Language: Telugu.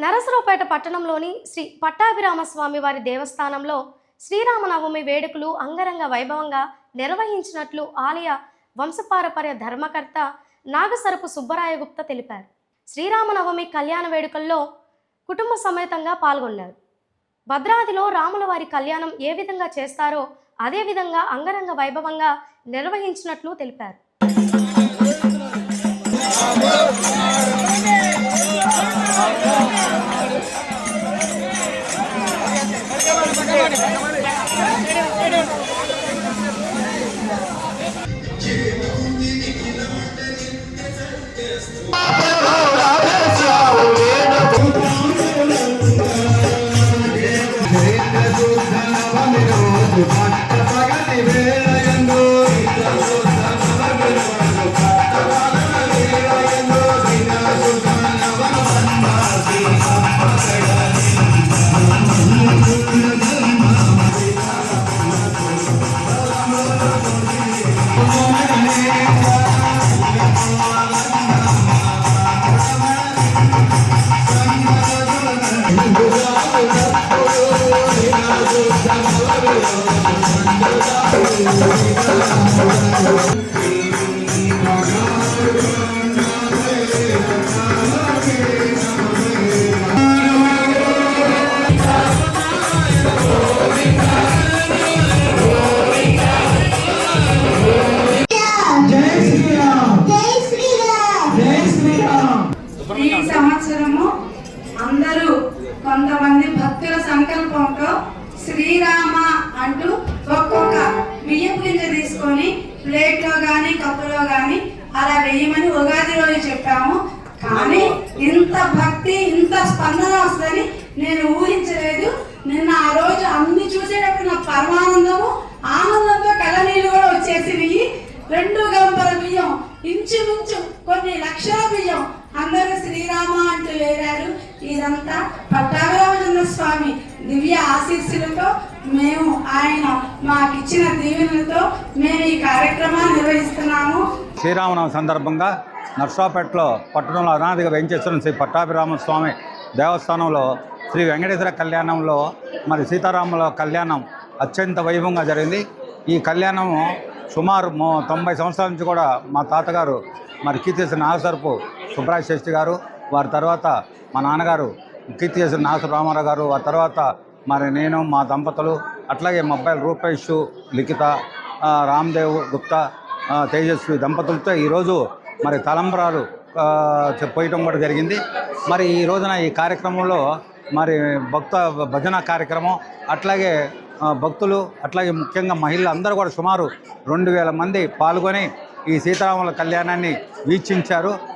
నరసరావుపేట పట్టణంలోని శ్రీ పట్టాభిరామస్వామి వారి దేవస్థానంలో శ్రీరామనవమి వేడుకలు అంగరంగ వైభవంగా నిర్వహించినట్లు ఆలయ వంశపారపర్య ధర్మకర్త నాగసరపు సుబ్బరాయగుప్త తెలిపారు. శ్రీరామనవమి కళ్యాణ వేడుకల్లో కుటుంబ సమేతంగా పాల్గొన్నారు. భద్రాద్రిలో రాముల వారి కళ్యాణం ఏ విధంగా చేస్తారో అదే విధంగా అంగరంగ వైభవంగా నిర్వహించినట్లు తెలిపారు. ఈ సంవత్సరము అందరూ కొంతమంది భక్తుల సంకల్పంతో శ్రీరామ అంటూ ఒక్కొక్క బియ్యపు గింజ తీసుకొని ప్లేట్లో గాని కప్పులో గాని అలా వేయమని ఉగాది రోజు చెప్పాము. కానీ ఇంత భక్తి ఇంత స్పందన వస్తుందని నేను ఊహించలేదు. నిన్న ఆ రోజు అన్ని చూసేటప్పుడు నాకు పరమానందము ఆనందంతో కళ్ళనీళ్ళు కూడా వచ్చేసినవి. 2 గంపల బియ్యం, ఇంచుమించు కొన్ని లక్షల బియ్యం అందరూ శ్రీరామ అంటూ వేరారు. ఇదంతా పట్టాభిరామచంద్ర స్వామి దివ్య ఆశీస్సులతో మేము ఆయన మాకిచ్చిన దీవెనలతో మేము ఈ కార్యక్రమాన్ని నిర్వహిస్తున్నాము. శ్రీరామనవమి సందర్భంగా నర్సాపేటలో పట్టణంలో అనాదిగా వెంచేస్తున్న శ్రీ పట్టాభిరామస్వామి దేవస్థానంలో శ్రీ వెంకటేశ్వర కళ్యాణంలో మరి సీతారాముల కళ్యాణం అత్యంత వైభవంగా జరిగింది. ఈ కళ్యాణం సుమారు 90 సంవత్సరాల నుంచి కూడా మా తాతగారు మరి కీర్తిశేషులు నాగసరపు సుబ్బరాయ శాస్త్రి గారు, వారి తర్వాత మా నాన్నగారు కీర్తిశేషులు నాగసరపు రామారావు గారు, వారి తర్వాత మరి నేను, మా దంపతులు, అట్లాగే మా అబ్బాయిలు రూపేష్, లిఖిత, రామ్దేవ్ గుప్తా, తేజస్వి దంపతులతో ఈరోజు మరి తలంబ్రాలు పోయటం కూడా జరిగింది. మరి ఈ రోజున ఈ కార్యక్రమంలో మరి భజన కార్యక్రమం, అట్లాగే భక్తులు, అట్లాగే ముఖ్యంగా మహిళలు అందరూ కూడా సుమారు 2000 మంది పాల్గొని ఈ సీతారాముల కళ్యాణాన్ని వీక్షించారు.